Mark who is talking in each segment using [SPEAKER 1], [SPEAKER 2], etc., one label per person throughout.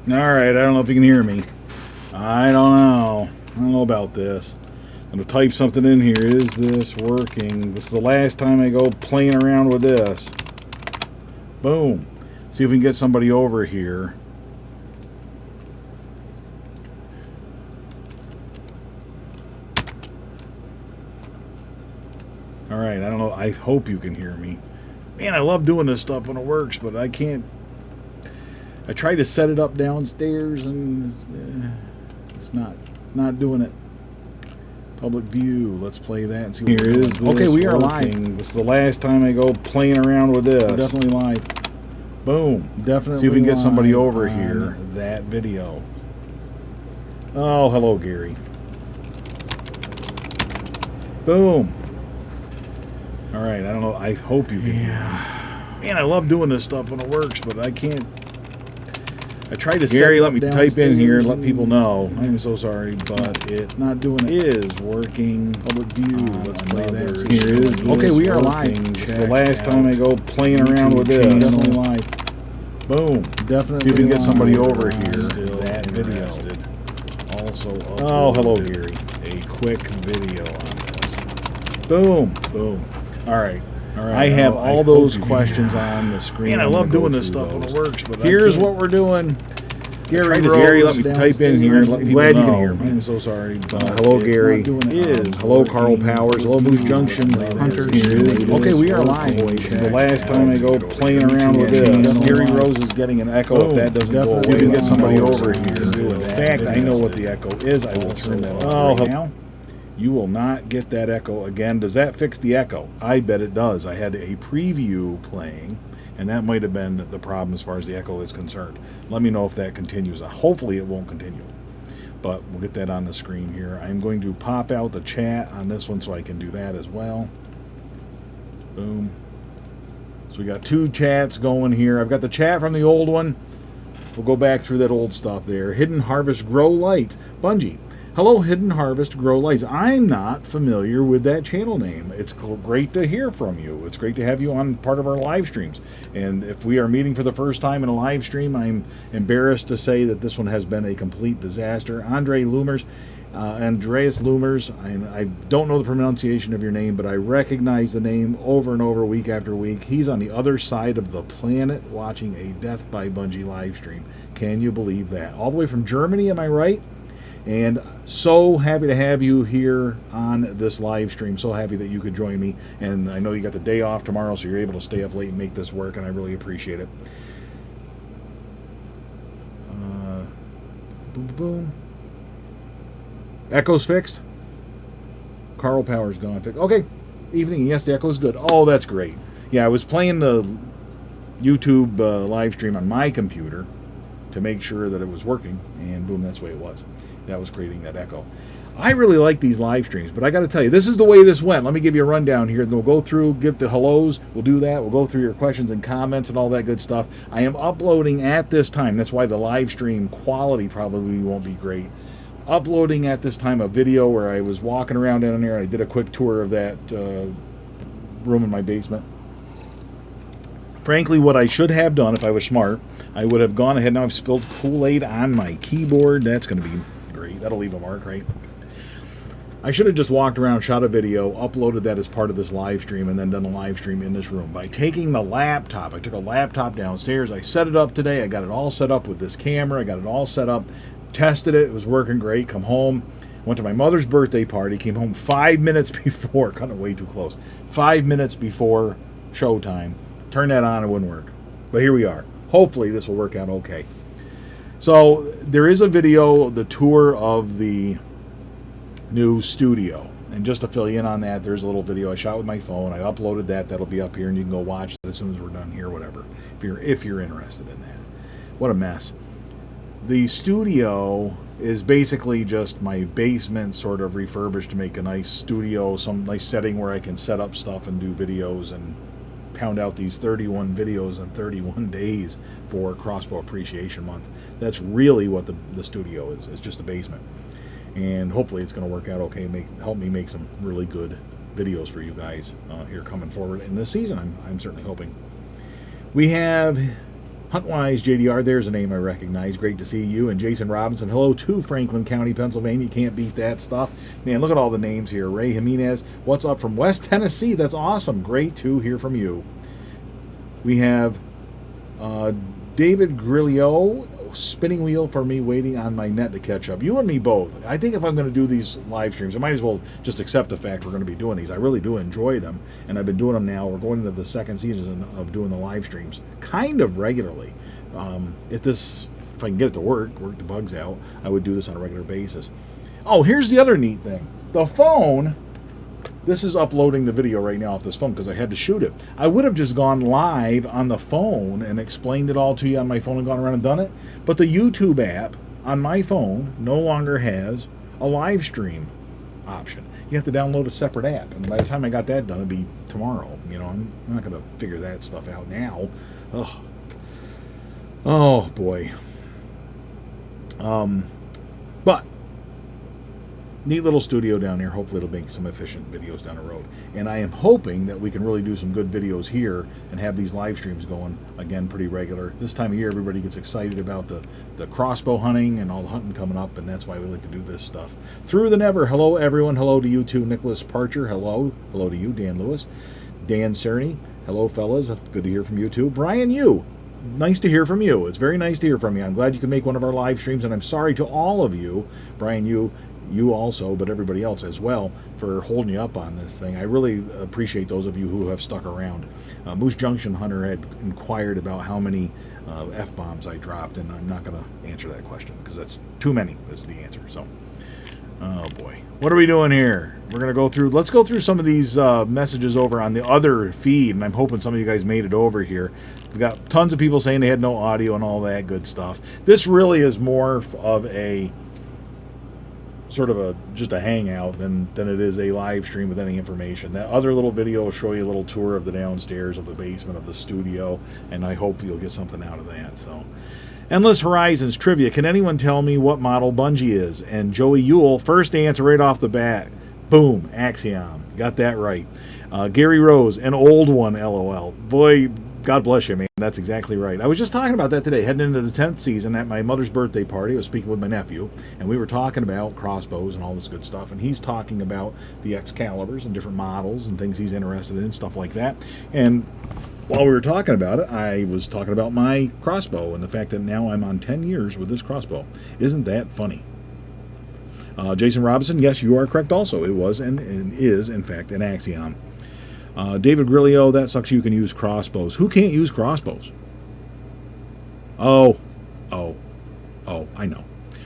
[SPEAKER 1] Alright, I don't know if you can hear me. I don't know. I don't know about this. I'm going to type something in here. Is this working? This is the last time I go playing around with this. Boom. See if we can get somebody over here. Alright, I don't know. I hope you can hear me. Man, I love doing this stuff when it works, but I can't. I tried to set it up downstairs and it's not doing it. Public view. Let's play that and see what here is. Okay, we are live. This is the last time I go playing around with this. We're definitely live. Boom. Definitely. See if we can get somebody over here. That video. Oh, hello, Gary. Boom. All right. I don't know. I hope you can. Yeah. Man, I love doing this stuff when it works, but I can't. I tried to Gary, let me type in here and let people know. I'm so sorry, but it's not doing it. Is working. Public view. Let's play that. Here is. Okay, we are live. It's the last time I go playing around with this. Definitely live. Boom. Definitely. See if we can get somebody over here. That video. Also. Oh, hello, Gary. A quick video on this. Boom. Boom. All right. All right, I have all those questions on the screen. Man, I love doing this stuff when it works, but here's what we're doing. Gary, let me type in here and let people know. Glad you can hear me. I'm so sorry. Hello, Gary. Hello, Carl Powers. Hello, Moose Junction. Hunter. Okay, we are live. It's the last time I go playing around with this. Gary Rose is getting an echo. If that doesn't go away, we can get somebody over here. In fact, I know what the echo is. I will turn that off right now. You will not get that echo again. Does that fix the echo? I bet it does. I had a preview playing, and that might have been the problem as far as the echo is concerned. Let me know if that continues. Hopefully it won't continue, but we'll get that on the screen here. I'm going to pop out the chat on this one so I can do that as well. Boom. So we got two chats going here. I've got the chat from the old one. We'll go back through that old stuff there. Hidden Harvest Grow Light. Bungie. Hello, Hidden Harvest Grow Lights. I'm not familiar with that channel name. It's great to hear from you. It's great to have you on part of our live streams. And if we are meeting for the first time in a live stream, I'm embarrassed to say that this one has been a complete disaster. Andreas Lumers, I don't know the pronunciation of your name, but I recognize the name over and over, week after week. He's on the other side of the planet watching a Death by Bungie live stream. Can you believe that? All the way from Germany, am I right? And so happy to have you here on this live stream. So happy that you could join me. And I know you got the day off tomorrow, so you're able to stay up late and make this work, and I really appreciate it. Boom, boom. Echo's fixed. Carl Power's gone. Fixed. Okay. Evening. Yes, the echo's good. Oh, that's great. Yeah, I was playing the YouTube live stream on my computer to make sure that it was working, and boom, that's the way it was. That was creating that echo. I really like these live streams, but I got to tell you, this is the way this went. Let me give you a rundown here. We'll go through, give the hellos. We'll do that. We'll go through your questions and comments and all that good stuff. I am uploading at this time. That's why the live stream quality probably won't be great. Uploading at this time a video where I was walking around down there. I did a quick tour of that room in my basement. Frankly, what I should have done if I was smart, I would have gone ahead. Now I've spilled Kool-Aid on my keyboard. That's going to be great. That'll leave a mark, right? I should have just walked around, shot a video, uploaded that as part of this live stream, and then done a live stream in this room. By taking the laptop, I took a laptop downstairs. I set it up today. I got it all set up with this camera. I got it all set up, tested it. It was working great. Come home. Went to my mother's birthday party. Came home 5 minutes before. Kind of way too close. 5 minutes before showtime. Turned that on. It wouldn't work. But here we are. Hopefully this will work out okay. So there is a video, the tour of the new studio. And just to fill you in on that, there's a little video I shot with my phone. I uploaded that. That'll be up here, and you can go watch it as soon as we're done here, whatever, if you're interested in that. What a mess. The studio is basically just my basement sort of refurbished to make a nice studio, some nice setting where I can set up stuff and do videos and pound out these 31 videos in 31 days for Crossbow Appreciation Month. That's really what the studio is. It's just the basement. And hopefully it's going to work out okay. Help me make some really good videos for you guys here coming forward in this season. I'm certainly hoping. We have Huntwise JDR, there's a name I recognize. Great to see you. And Jason Robinson, hello to Franklin County, Pennsylvania. Can't beat that stuff. Man, look at all the names here. Ray Jimenez, what's up from West Tennessee? That's awesome. Great to hear from you. We have David Grillo, spinning wheel for me, waiting on my net to catch up. You and me both. I think if I'm going to do these live streams, I might as well just accept the fact we're going to be doing these. I really do enjoy them, and I've been doing them now. We're going into the second season of doing the live streams kind of regularly. If I can get it to work the bugs out, I would do this on a regular basis. Oh, here's the other neat thing. The phone, this is uploading the video right now off this phone because I had to shoot it. I would have just gone live on the phone and explained it all to you on my phone and gone around and done it. But the YouTube app on my phone no longer has a live stream option. You have to download a separate app. And by the time I got that done, it'd be tomorrow. You know, I'm not going to figure that stuff out now. Ugh. Oh, boy. But neat little studio down here. Hopefully it'll make some efficient videos down the road. And I am hoping that we can really do some good videos here and have these live streams going, again, pretty regular. This time of year, everybody gets excited about the crossbow hunting and all the hunting coming up, and that's why we like to do this stuff. Through the Never, hello, everyone. Hello to you, too. Nicholas Parcher, hello. Hello to you, Dan Lewis. Dan Cerny, hello, fellas. Good to hear from you, too. Brian Yu, nice to hear from you. It's very nice to hear from you. I'm glad you can make one of our live streams, and I'm sorry to all of you, Brian Yu, you also, but everybody else as well, for holding you up on this thing. I really appreciate those of you who have stuck around. Moose Junction Hunter had inquired about how many F-bombs I dropped, and I'm not going to answer that question because that's too many is the answer. So, oh boy. What are we doing here? We're going to go through, let's go through some of these messages over on the other feed, and I'm hoping some of you guys made it over here. We've got tons of people saying they had no audio and all that good stuff. This really is more of a sort of just a hangout than it is a live stream with any information. That other little video will show you a little tour of the downstairs of the basement of the studio, and I hope you'll get something out of that. So, Endless Horizons trivia. Can anyone tell me what model Bungie is? And Joey Ewell, first answer right off the bat. Boom, Axiom. Got that right. Gary Rose, an old one, LOL. Boy, God bless you, man. That's exactly right. I was just talking about that today, heading into the 10th season at my mother's birthday party. I was speaking with my nephew, and we were talking about crossbows and all this good stuff, and he's talking about the Excaliburs and different models and things he's interested in, stuff like that. And while we were talking about it, I was talking about my crossbow and the fact that now I'm on 10 years with this crossbow. Isn't that funny? Jason Robinson, yes, you are correct also. It was and is, in fact, an Axiom. David Grillo, that sucks you can use crossbows. Who can't use crossbows? Oh, I know.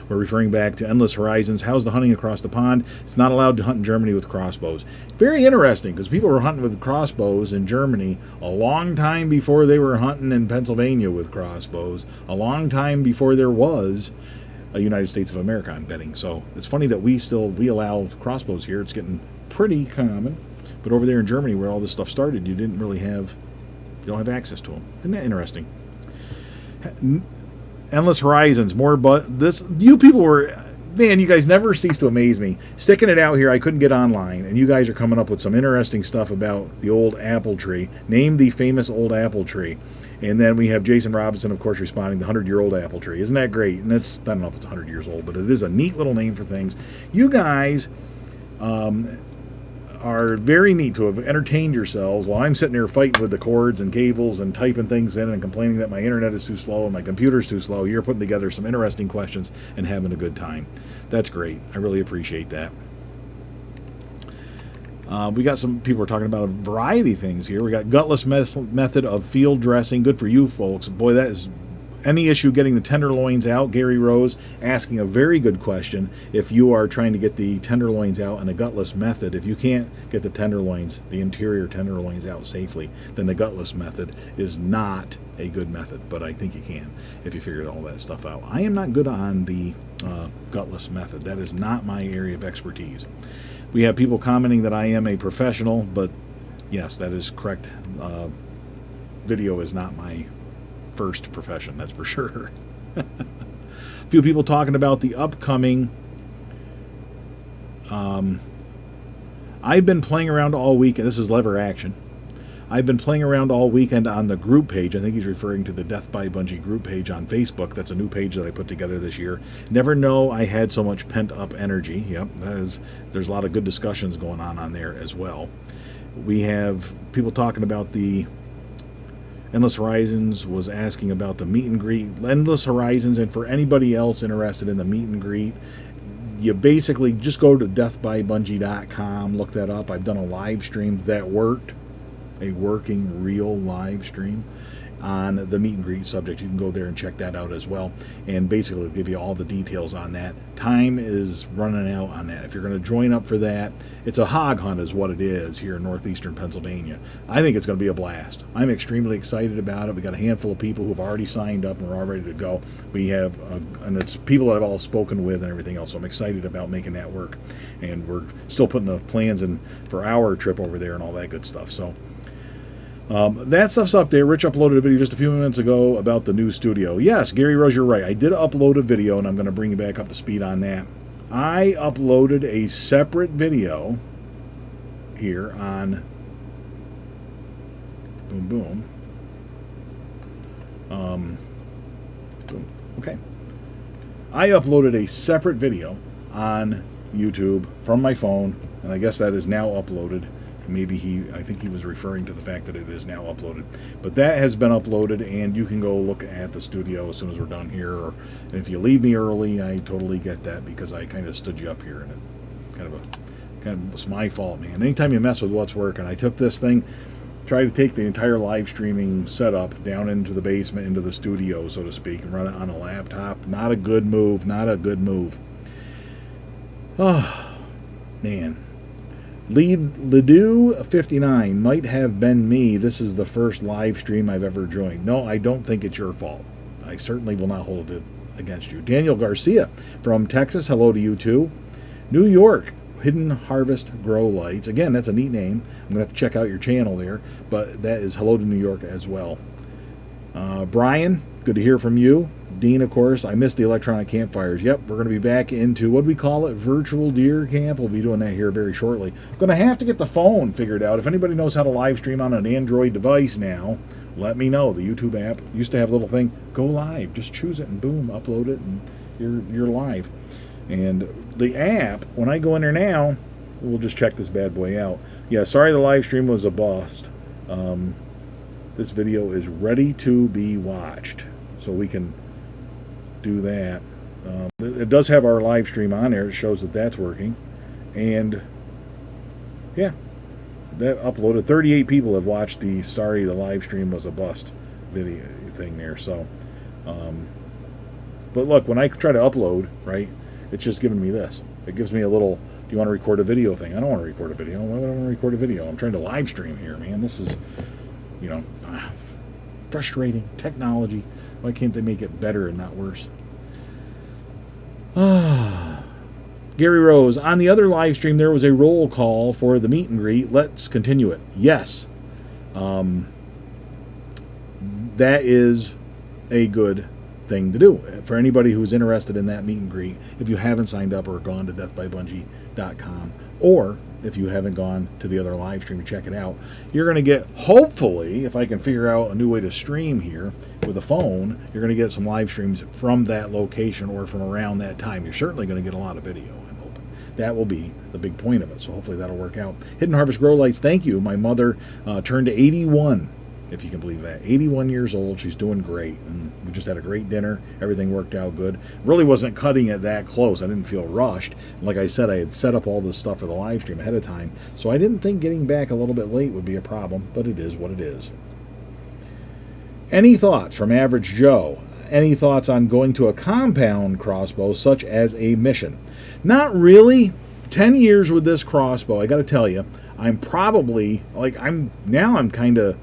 [SPEAKER 1] We're referring back to Endless Horizons. How's the hunting across the pond? It's not allowed to hunt in Germany with crossbows. Very interesting, because people were hunting with crossbows in Germany a long time before they were hunting in Pennsylvania with crossbows, a long time before there was a United States of America, I'm betting. So it's funny that we allow crossbows here. It's getting pretty common. But over there in Germany, where all this stuff started, you don't have access to them. Isn't that interesting? Endless Horizons, more but this. You people were, man, you guys never cease to amaze me. Sticking it out here, I couldn't get online, and you guys are coming up with some interesting stuff about the old apple tree. Name the famous old apple tree. And then we have Jason Robinson, of course, responding, the 100-year-old apple tree. Isn't that great? And it's, I don't know if it's 100 years old, but it is a neat little name for things. You guys are very neat to have entertained yourselves while I'm sitting there fighting with the cords and cables and typing things in and complaining that my internet is too slow and my computer's too slow. You're putting together some interesting questions and having a good time. That's great. I really appreciate that. We got some people are talking about a variety of things here. We got gutless method of field dressing. Good for you folks. Boy, that is any issue getting the tenderloins out. Gary Rose asking a very good question. If you are trying to get the tenderloins out in a gutless method, if you can't get the tenderloins, the interior tenderloins out safely, then the gutless method is not a good method. But I think you can if you figure all that stuff out. I am not good on the gutless method. That is not my area of expertise. We have people commenting that I am a professional, but yes, that is correct. Video is not my first profession, that's for sure. A few people talking about the upcoming I've been playing around all week, and this is lever action. I've been playing around all weekend on the group page. I think he's referring to the Death by Bungie group page on Facebook. That's a new page that I put together this year. Never know I had so much pent-up energy. Yep, there's a lot of good discussions going on there as well. We have people talking about the Endless Horizons, was asking about the meet and greet. Endless Horizons, and for anybody else interested in the meet and greet, you basically just go to deathbybungie.com, look that up. I've done a live stream that worked, a working real live stream on the meet and greet subject. You can go there and check that out as well, and basically give you all the details on that. Time is running out on that. If you're going to join up for that, it's a hog hunt is what it is here in northeastern Pennsylvania. I think it's going to be a blast. I'm extremely excited about it. We got a handful of people who've already signed up and we're all ready to go. We have and it's people that I've all spoken with and everything else, so I'm excited about making that work, and we're still putting the plans in for our trip over there and all that good stuff. So that stuff's up there. Rich uploaded a video just a few minutes ago about the new studio. Yes, Gary Rose, you're right. I did upload a video, and I'm going to bring you back up to speed on that. I uploaded a separate video here on boom. Okay. I uploaded a separate video on YouTube from my phone, and I guess that is now uploaded. Maybe I think he was referring to the fact that it is now uploaded. But that has been uploaded, and you can go look at the studio as soon as we're done here. And if you leave me early, I totally get that, because I kind of stood you up here, and it kind of was my fault, man. Anytime you mess with what's working, I took this thing, tried to take the entire live streaming setup down into the basement, into the studio, so to speak, and run it on a laptop. Not a good move. Not a good move. Oh, man. Ledoux59 might have been me. This is the first live stream I've ever joined. No, I don't think it's your fault. I certainly will not hold it against you. Daniel Garcia from Texas, hello to you too. New York, Hidden Harvest Grow Lights. Again, that's a neat name. I'm going to have to check out your channel there, but that is hello to New York as well. Brian, good to hear from you. Dean, of course, I missed the electronic campfires. Yep, we're going to be back into, what do we call it, virtual deer camp. We'll be doing that here very shortly. I'm going to have to get the phone figured out. If anybody knows how to live stream on an Android device now, let me know. The YouTube app used to have a little thing, go live. Just choose it and boom, upload it, and you're live. And the app, when I go in there now, we'll just check this bad boy out. Yeah, sorry the live stream was a bust. This video is ready to be watched, so we can do that. It does have our live stream on there. It shows that that's working, and yeah, that uploaded. 38 people have watched the sorry the live stream was a bust video thing there. So but look, when I try to upload, right, it's just giving me this. It gives me a little, do you want to record a video thing? I don't want to record a video. Why would I want to record a video? I'm trying to live stream here, man. This is, frustrating. Technology. Why can't they make it better and not worse? Gary Rose, on the other live stream, there was a roll call for the meet and greet. Let's continue it. Yes. That is a good thing to do for anybody who's interested in that meet and greet. If you haven't signed up or gone to deathbybungie.com, or if you haven't gone to the other live stream to check it out, you're going to get, hopefully, if I can figure out a new way to stream here with a phone, you're going to get some live streams from that location or from around that time. You're certainly going to get a lot of video, I'm hoping. That will be the big point of it, so hopefully that'll work out. Hidden Harvest Grow Lights, thank you. My mother turned 81, if you can believe that. 81 years old. She's doing great, and we just had a great dinner. Everything worked out good. Really wasn't cutting it that close. I didn't feel rushed. Like I said, I had set up all this stuff for the live stream ahead of time, so I didn't think getting back a little bit late would be a problem, but it is what it is. Any thoughts from Average Joe? Any thoughts on going to a compound crossbow such as a mission? Not really. 10 years with this crossbow, I got to tell you, I'm probably, I'm kind of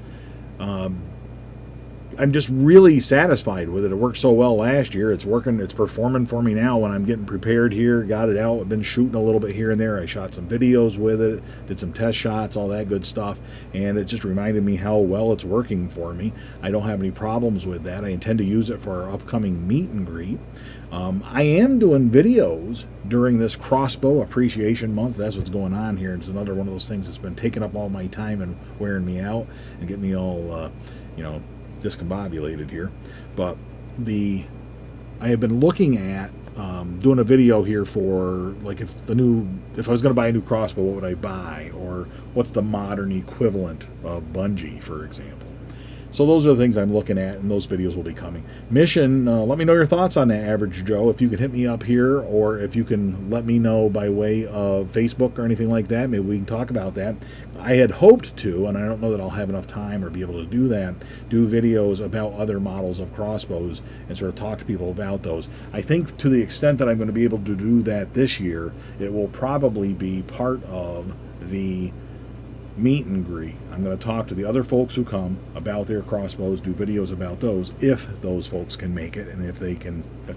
[SPEAKER 1] I'm just really satisfied with it. It worked so well last year. It's working. It's performing for me now when I'm getting prepared here. Got it out. I've been shooting a little bit here and there. I shot some videos with it, did some test shots, all that good stuff. And it just reminded me how well it's working for me. I don't have any problems with that. I intend to use it for our upcoming meet and greet. I am doing videos during this crossbow appreciation month. That's what's going on here. It's another one of those things that's been taking up all my time and wearing me out and getting me all, discombobulated here. But I have been looking at doing a video here for, like, if I was going to buy a new crossbow, what would I buy? Or what's the modern equivalent of bungee, for example. So those are the things I'm looking at, and those videos will be coming. Mission, let me know your thoughts on that, Average Joe. If you can hit me up here, or if you can let me know by way of Facebook or anything like that, maybe we can talk about that. I had hoped to, and I don't know that I'll have enough time or be able to do that, do videos about other models of crossbows and sort of talk to people about those. I think to the extent that I'm going to be able to do that this year, it will probably be part of the meet and greet. I'm going to talk to the other folks who come about their crossbows, do videos about those, if those folks can make it, and if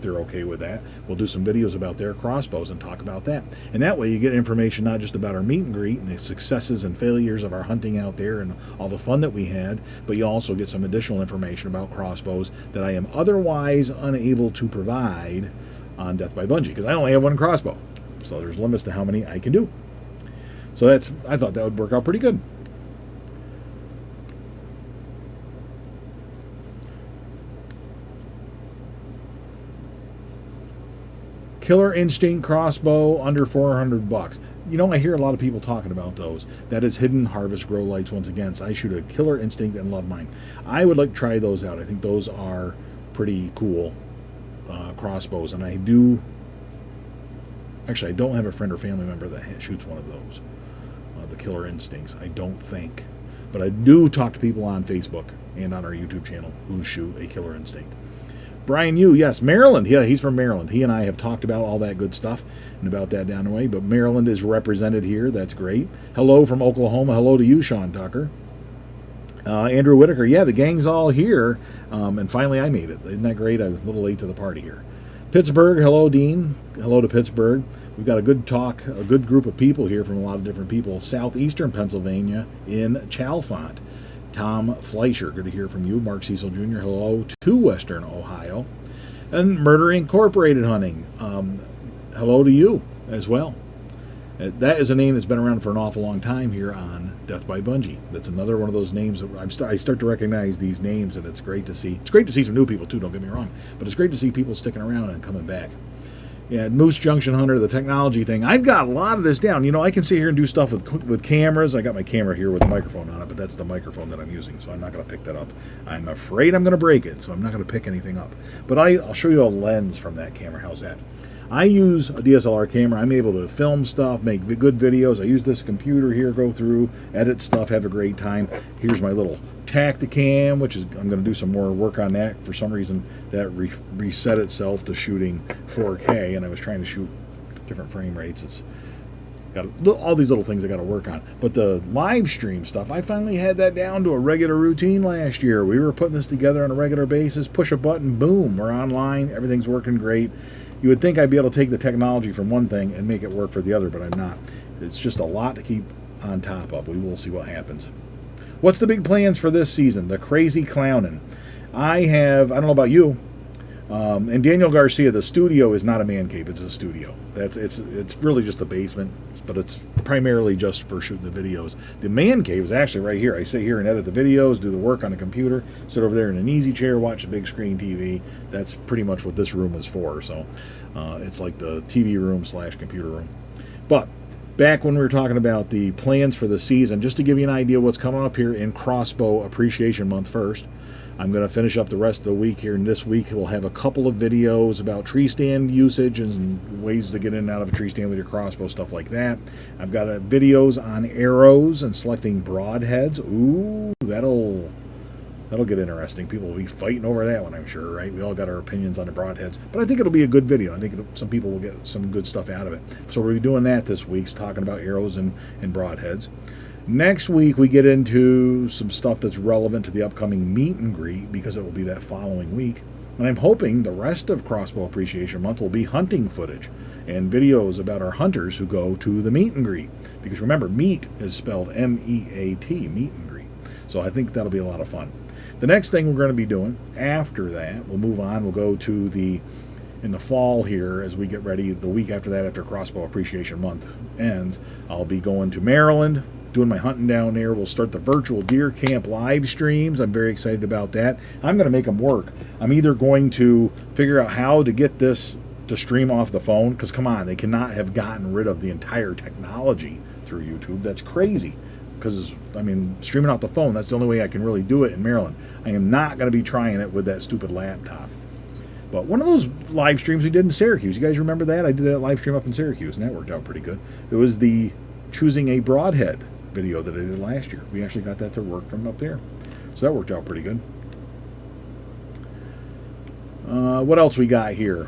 [SPEAKER 1] they're okay with that. We'll do some videos about their crossbows and talk about that. And that way you get information not just about our meet and greet and the successes and failures of our hunting out there and all the fun that we had, but you also get some additional information about crossbows that I am otherwise unable to provide on Death by Bungee, because I only have one crossbow. So there's limits to how many I can do. So I thought that would work out pretty good. Killer Instinct crossbow under $400. You know, I hear a lot of people talking about those. That is Hidden Harvest grow lights once again. So I shoot a Killer Instinct and love mine. I would like to try those out. I think those are pretty cool crossbows, and I don't have a friend or family member that shoots one of those. The Killer Instincts, I don't think. But I do talk to people on Facebook and on our YouTube channel who shoot a Killer Instinct. Brian Yu, yes, Maryland. Yeah, he's from Maryland. He and I have talked about all that good stuff and about that down the way. But Maryland is represented here. That's great. Hello from Oklahoma. Hello to you, Sean Tucker. Andrew Whitaker. Yeah, the gang's all here. And finally I made it. Isn't that great? I'm a little late to the party here. Pittsburgh. Hello, Dean. Hello to Pittsburgh. We've got a good group of people here from a lot of different people. Southeastern Pennsylvania in Chalfont. Tom Fleischer, good to hear from you. Mark Cecil Jr., hello to Western Ohio. And Murder Incorporated Hunting, hello to you as well. That is a name that's been around for an awful long time here on Death by Bungee. That's another one of those names that I start to recognize these names, and it's great to see. It's great to see some new people too, don't get me wrong, but it's great to see people sticking around and coming back. Yeah, Moose Junction Hunter, the technology thing. I've got a lot of this down. You know, I can sit here and do stuff with cameras. I got my camera here with the microphone on it, but that's the microphone that I'm using, so I'm not going to pick that up. I'm afraid I'm going to break it, so I'm not going to pick anything up. But I'll show you a lens from that camera. How's that? I use a DSLR camera. I'm able to film stuff, make good videos. I use this computer here, go through, edit stuff, have a great time. Here's my little Tacticam, which is, I'm going to do some more work on that. For some reason, that reset itself to shooting 4K, and I was trying to shoot different frame rates. It's got all these little things I got to work on. But the live stream stuff, I finally had that down to a regular routine last year. We were putting this together on a regular basis. Push a button, boom, we're online. Everything's working great. You would think I'd be able to take the technology from one thing and make it work for the other, but I'm not. It's just a lot to keep on top of. We will see what happens. What's the big plans for this season? The crazy clowning. I don't know about you, and Daniel Garcia, the studio is not a man cave, it's a studio. It's really just the basement, but it's primarily just for shooting the videos. The man cave is actually right here. I sit here and edit the videos, do the work on the computer, sit over there in an easy chair, watch the big screen TV. That's pretty much what this room is for. So it's like the TV room / computer room. But back when we were talking about the plans for the season, just to give you an idea what's coming up here in Crossbow Appreciation Month first, I'm going to finish up the rest of the week here, and this week we'll have a couple of videos about tree stand usage and ways to get in and out of a tree stand with your crossbow, stuff like that. I've got videos on arrows and selecting broadheads. Ooh, that'll get interesting. People will be fighting over that one, I'm sure, right? We all got our opinions on the broadheads, but I think it'll be a good video. I think some people will get some good stuff out of it. So we'll be doing that this week, talking about arrows and broadheads. Next week, we get into some stuff that's relevant to the upcoming meet and greet, because it will be that following week. And I'm hoping the rest of Crossbow Appreciation Month will be hunting footage and videos about our hunters who go to the meet and greet. Because remember, meet is spelled M-E-A-T, meet and greet. So I think that'll be a lot of fun. The next thing we're going to be doing after that, we'll move on. We'll go to in the fall here, as we get ready, the week after that, after Crossbow Appreciation Month ends, I'll be going to Maryland, doing my hunting down there. We'll start the virtual deer camp live streams. I'm very excited about that. I'm going to make them work. I'm either going to figure out how to get this to stream off the phone, because come on, they cannot have gotten rid of the entire technology through YouTube. That's crazy. Because, I mean, streaming off the phone, that's the only way I can really do it in Maryland. I am not going to be trying it with that stupid laptop. But one of those live streams we did in Syracuse, you guys remember that? I did that live stream up in Syracuse, and that worked out pretty good. It was the choosing a broadhead video that I did last year. We actually got that to work from up there. So that worked out pretty good. What else we got here?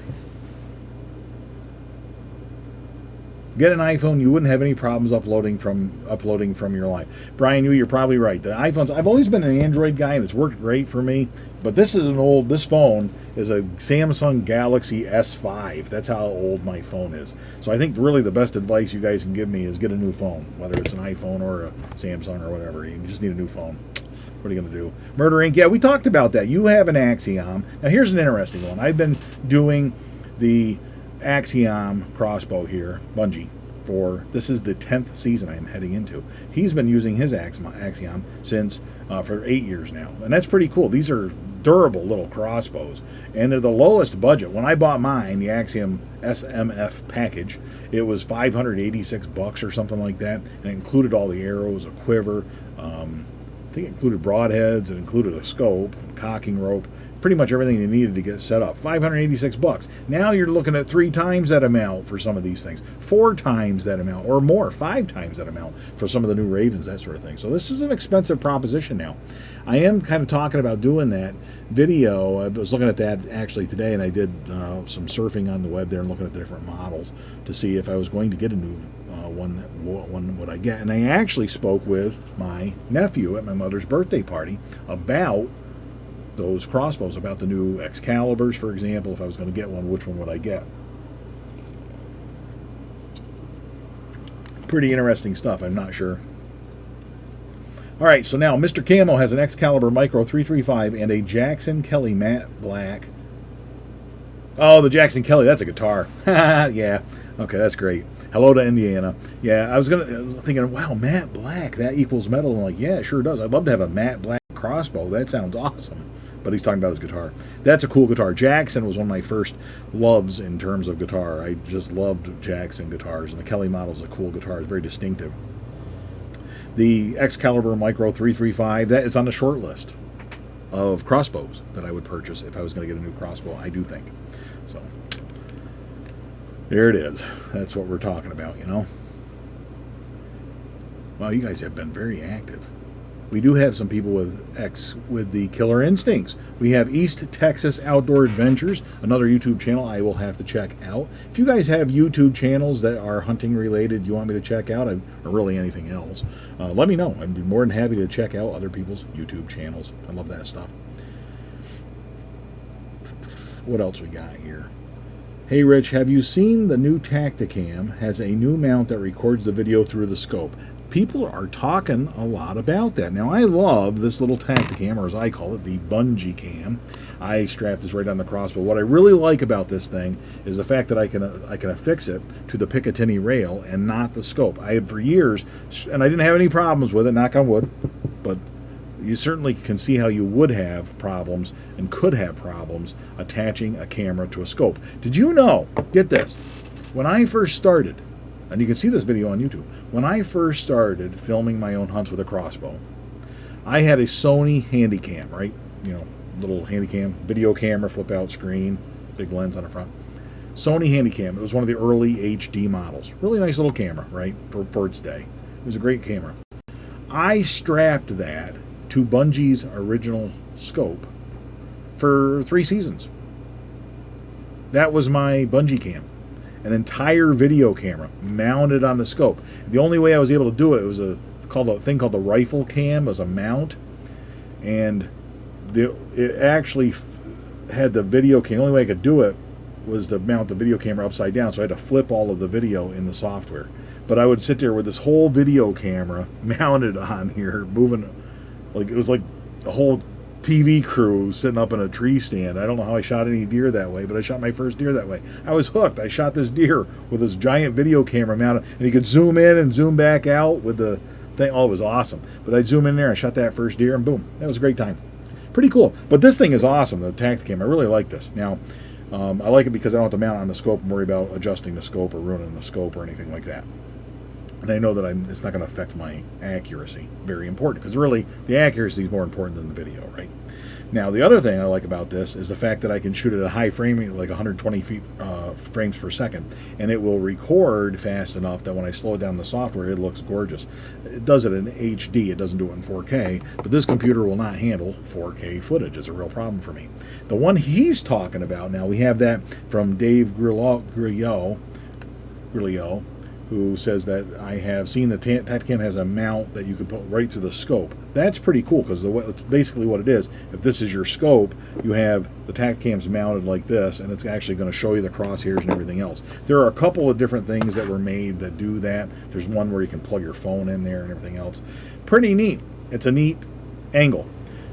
[SPEAKER 1] Get an iPhone, you wouldn't have any problems uploading from your line. Brian, you're probably right. The iPhones, I've always been an Android guy, and it's worked great for me. But this phone is a Samsung Galaxy S5. That's how old my phone is. So I think really the best advice you guys can give me is get a new phone, whether it's an iPhone or a Samsung or whatever. You just need a new phone. What are you going to do? Murder Inc. Yeah, we talked about that. You have an Axiom. Now here's an interesting one. I've been doing the Axiom crossbow here, Bungie, this is the 10th season I am heading into. He's been using his Axiom since for 8 years now, and that's pretty cool. These are durable little crossbows, and they're the lowest budget. When I bought mine, the Axiom SMF package, it was $586 or something like that, and it included all the arrows, a quiver, I think it included broadheads, it included a scope, cocking rope, pretty much everything you needed to get set up. $586. Now you're looking at 3 times that amount for some of these things, 4 times that amount, or more, 5 times that amount for some of the new Ravens, that sort of thing. So this is an expensive proposition now. I am kind of talking about doing that video. I was looking at that actually today, and I did some surfing on the web there and looking at the different models to see if I was going to get a new one would I get. And I actually spoke with my nephew at my mother's birthday party about those crossbows, about the new Excaliburs, for example. If I was going to get one, which one would I get? Pretty interesting stuff. I'm not sure. All right, so now Mr. Camo has an Excalibur Micro 335 and a Jackson Kelly matte black. Oh, the Jackson Kelly, that's a guitar. Yeah, okay, that's great. Hello to Indiana. Yeah, I was thinking, wow, matte black, that equals metal. I'm like, yeah, it sure does. I'd love to have a matte black crossbow. That sounds awesome. But he's talking about his guitar. That's a cool guitar. Jackson was one of my first loves in terms of guitar. I just loved Jackson guitars, and the Kelly model is a cool guitar. It's very distinctive. The Excalibur Micro 335, that is on the short list of crossbows that I would purchase if I was going to get a new crossbow, I do think. So, there it is. That's what we're talking about, you know. Wow, you guys have been very active. We do have some people with the Killer Instincts. We have East Texas Outdoor Adventures, another YouTube channel I will have to check out. If you guys have YouTube channels that are hunting related you want me to check out, or really anything else, let me know. I'd be more than happy to check out other people's YouTube channels. I love that stuff. What else we got here? Hey Rich, have you seen the new Tacticam? Has a new mount that records the video through the scope. People are talking a lot about that. Now, I love this little Tacticam, or as I call it, the Bungee Cam. I strapped this right on the crossbow. What I really like about this thing is the fact that I can affix it to the Picatinny rail and not the scope. I had for years, and I didn't have any problems with it, knock on wood, but you certainly can see how you would have problems and could have problems attaching a camera to a scope. Did you know, get this, when I first started, and you can see this video on YouTube, when I first started filming my own hunts with a crossbow, I had a Sony Handycam, right? You know, little Handycam, video camera, flip out screen, big lens on the front. Sony Handycam, it was one of the early HD models. Really nice little camera, right, for its day. It was a great camera. I strapped that to Bungie's original scope for 3 seasons. That was my Bungee Cam. An entire video camera mounted on the scope. The only way I was able to do it was a thing called the rifle cam as a mount, and it actually had the video cam. The only way I could do it was to mount the video camera upside down, so I had to flip all of the video in the software. But I would sit there with this whole video camera mounted on here, moving like it was like the whole TV crew sitting up in a tree stand. I don't know how I shot any deer that way, but I shot my first deer that way. I was hooked. I shot this deer with this giant video camera mounted, and you could zoom in and zoom back out with the thing. Oh, it was awesome. But I'd zoom in there, I shot that first deer, and boom, that was a great time. Pretty cool. But this thing is awesome, the Tacticam. I really like this. Now, I like it because I don't have to mount it on the scope and worry about adjusting the scope or ruining the scope or anything like that. And I know that it's not going to affect my accuracy. Very important, because really, the accuracy is more important than the video, right? Now, the other thing I like about this is the fact that I can shoot at a high frame rate, like 120 frames per second, and it will record fast enough that when I slow it down in the software, it looks gorgeous. It does it in HD, it doesn't do it in 4K, but this computer will not handle 4K footage. It's a real problem for me. The one he's talking about now, we have that from Dave Grillo, who says that I have seen the Tacticam has a mount that you can put right through the scope. That's pretty cool, because it's basically what it is. If this is your scope, you have the Tacticam's mounted like this, and it's actually going to show you the crosshairs and everything else. There are a couple of different things that were made that do that. There's one where you can plug your phone in there and everything else. Pretty neat. It's a neat angle.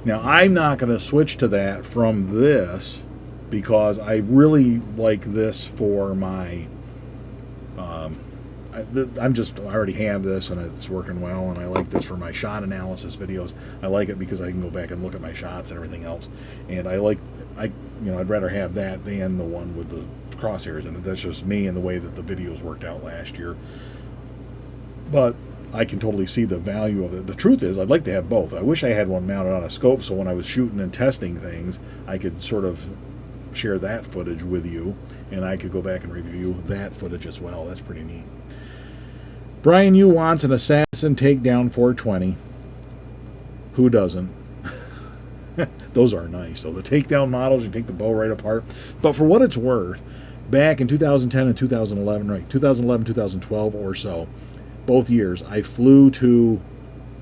[SPEAKER 1] Now, I'm not going to switch to that from this, because I really like this for my... I already have this, and it's working well, and I like this for my shot analysis videos. I like it because I can go back and look at my shots and everything else, and I'd rather have that than the one with the crosshairs, and that's just me and the way that the videos worked out last year. But I can totally see the value of it. The truth is, I'd like to have both. I wish I had one mounted on a scope, so when I was shooting and testing things, I could sort of share that footage with you, and I could go back and review that footage as well. That's pretty neat. Brian Yu wants an Assassin Takedown 420. Who doesn't? Those are nice. So the takedown models, you take the bow right apart. But for what it's worth, back in 2010 and 2011, right, 2011, 2012 or so, both years, I flew to,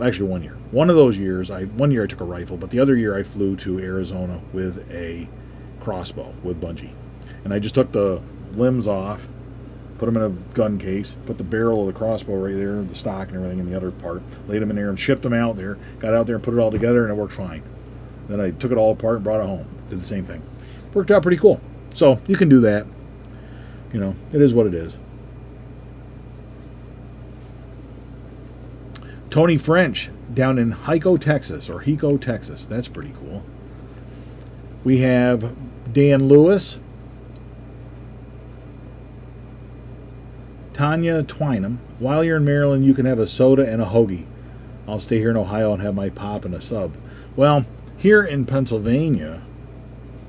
[SPEAKER 1] actually 1 year. One of those years, 1 year I took a rifle, but the other year I flew to Arizona with a crossbow with bungee. And I just took the limbs off, put them in a gun case, put the barrel of the crossbow right there, the stock and everything in the other part, laid them in there and shipped them out there, got out there and put it all together, and it worked fine. Then I took it all apart and brought it home. Did the same thing. Worked out pretty cool. So you can do that. You know, it is what it is. Tony French down in Hico, Texas. That's pretty cool. We have Dan Lewis, Tanya Twynham. While you're in Maryland, you can have a soda and a hoagie. I'll stay here in Ohio and have my pop and a sub. Well, here in Pennsylvania,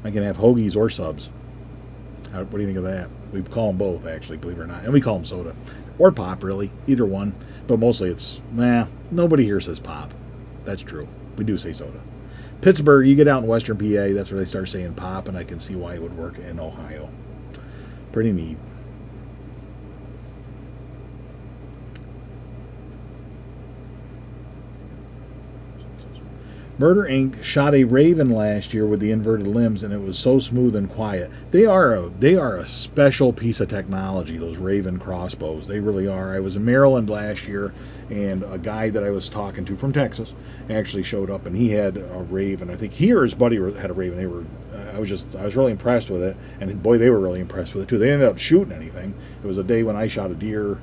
[SPEAKER 1] I can have hoagies or subs. What do you think of that? We call them both, actually, believe it or not. And we call them soda. Or pop, really. Either one. But mostly it's, nobody here says pop. That's true. We do say soda. Pittsburgh, you get out in western PA, that's where they start saying pop, and I can see why it would work in Ohio. Pretty neat. Murder Inc. shot a Raven last year with the inverted limbs, and it was so smooth and quiet. They are a special piece of technology, those Raven crossbows. They really are. I was in Maryland last year, and a guy that I was talking to from Texas actually showed up, and he had a Raven. I think he or his buddy had a Raven. I was really impressed with it, and boy, they were really impressed with it too. They ended up shooting anything. It was a day when I shot a deer.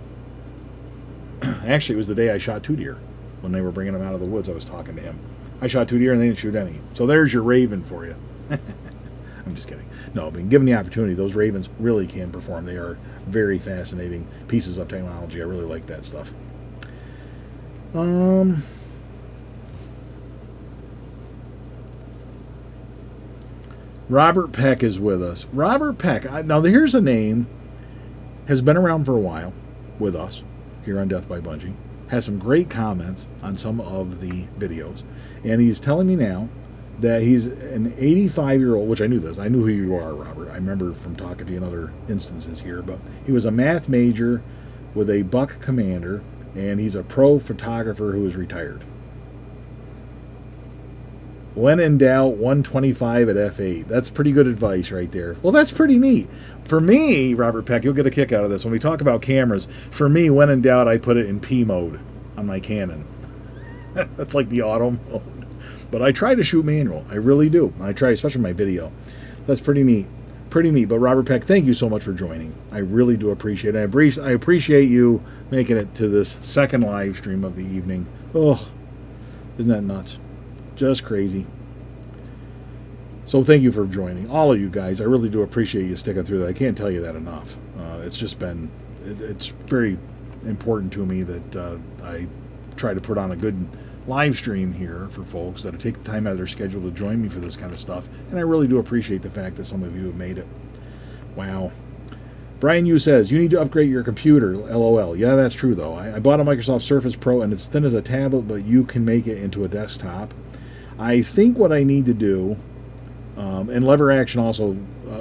[SPEAKER 1] Actually, it was the day I shot 2 deer when they were bringing them out of the woods. I was talking to him. I shot 2 deer and they didn't shoot any. So there's your Raven for you. I'm just kidding. No, but given the opportunity, those Ravens really can perform. They are very fascinating pieces of technology. I really like that stuff. Robert Peck is with us. Robert Peck. Now, here's a name. Has been around for a while with us here on Death by Bungee. Has some great comments on some of the videos. And he's telling me now that he's an 85-year-old, which I knew this. I knew who you are, Robert. I remember from talking to you in other instances here. But he was a math major with a buck commander, and he's a pro photographer who is retired. When in doubt, 125 at f8. That's pretty good advice right there. Well, that's pretty neat. For me, Robert Peck, you'll get a kick out of this. When we talk about cameras, for me, when in doubt, I put it in P mode on my Canon. That's like the auto mode. But I try to shoot manual. I really do. I try, especially my video. That's pretty neat. Pretty neat. But Robert Peck, thank you so much for joining. I really do appreciate it. I appreciate you making it to this second live stream of the evening. Oh, isn't that nuts? Just crazy. So thank you for joining, all of you guys. I really do appreciate you sticking through that. I can't tell you that enough. It's just been, it's very important to me that I try to put on a good live stream here for folks that take the time out of their schedule to join me for this kind of stuff. And I really do appreciate the fact that some of you have made it. Wow. Brian Yu says, you need to upgrade your computer, LOL. Yeah, that's true, though. I bought a Microsoft Surface Pro, and it's thin as a tablet, but you can make it into a desktop. I think what I need to do, and lever action also,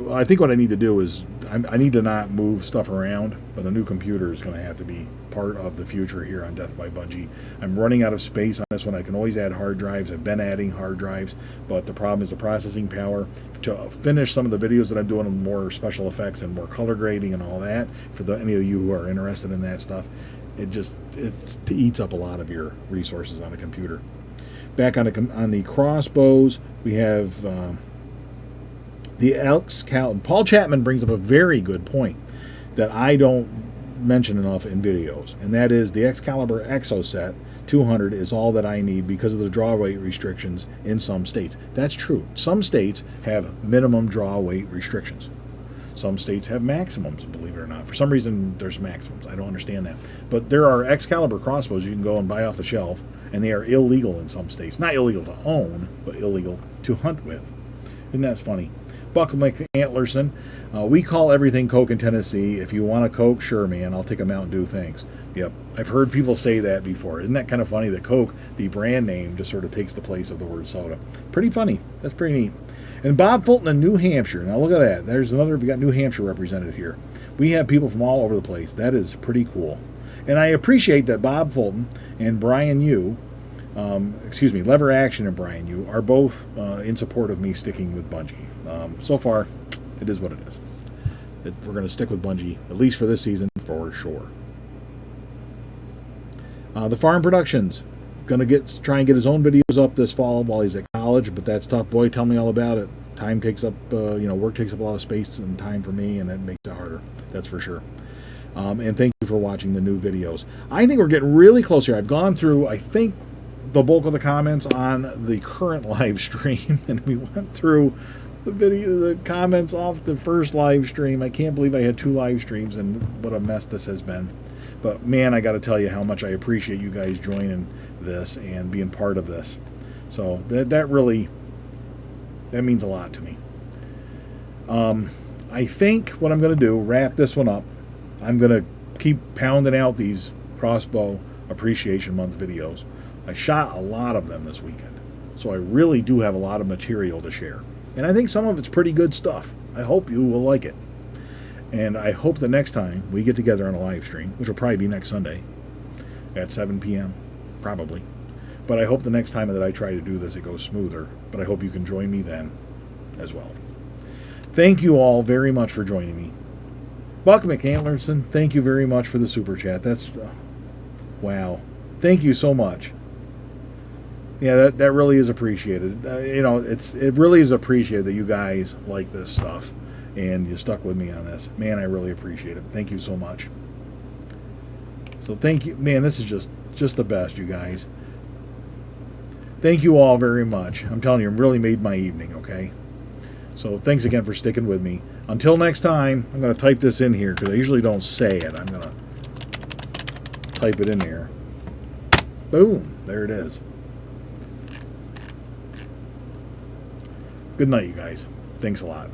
[SPEAKER 1] I think what I need to do is, I need to not move stuff around, but a new computer is going to have to be part of the future here on Death by Bungie. I'm running out of space on this one. I can always add hard drives. I've been adding hard drives, but the problem is the processing power. To finish some of the videos that I'm doing with more special effects and more color grading and all that, for any of you who are interested in that stuff, it eats up a lot of your resources on a computer. Back on the crossbows, we have the Excalibur. Paul Chapman brings up a very good point that I don't mention enough in videos, and that is the Excalibur Exo set 200 is all that I need because of the draw weight restrictions in some states. That's true. Some states have minimum draw weight restrictions. Some states have maximums, believe it or not. For some reason, there's maximums. I don't understand that. But there are Excalibur crossbows you can go and buy off the shelf, and they are illegal in some states. Not illegal to own, but illegal to hunt with. Isn't that funny? Buck McAntlerson, we call everything Coke in Tennessee. If you want a Coke, sure, man, I'll take a Mountain Dew, thanks. Yep, I've heard people say that before. Isn't that kind of funny that Coke, the brand name, just sort of takes the place of the word soda? Pretty funny. That's pretty neat. And Bob Fulton in New Hampshire. Now look at that. There's another, we got New Hampshire represented here. We have people from all over the place. That is pretty cool. And I appreciate that Bob Fulton and Brian Yu, Lever Action and Brian Yu, are both in support of me sticking with Bungie. So far, it is what it is. We're going to stick with Bungie, at least for this season, for sure. The Farm Productions, going to try and get his own videos up this fall while he's at college, but that's tough. Boy, tell me all about it. Time takes up, work takes up a lot of space and time for me, and that makes it harder. That's for sure. And thank you for watching the new videos. I think we're getting really close here. I've gone through, I think, the bulk of the comments on the current live stream, and we went through the comments off the first live stream. I can't believe I had 2 live streams, and what a mess this has been. But man, I got to tell you how much I appreciate you guys joining this and being part of this. So that means a lot to me. I think what I'm going to do, wrap this one up. I'm going to keep pounding out these Crossbow Appreciation Month videos. I shot a lot of them this weekend, so I really do have a lot of material to share. And I think some of it's pretty good stuff. I hope you will like it. And I hope the next time we get together on a live stream, which will probably be next Sunday at 7 p.m., probably. But I hope the next time that I try to do this, it goes smoother. But I hope you can join me then as well. Thank you all very much for joining me. Buck McAntlerson, thank you very much for the super chat. That's, wow. Thank you so much. Yeah, that really is appreciated. It really is appreciated that you guys like this stuff and you stuck with me on this. Man, I really appreciate it. Thank you so much. So thank you. Man, this is just the best, you guys. Thank you all very much. I'm telling you, it really made my evening, okay? So thanks again for sticking with me. Until next time, I'm going to type this in here because I usually don't say it. I'm going to type it in here. Boom. There it is. Good night, you guys. Thanks a lot.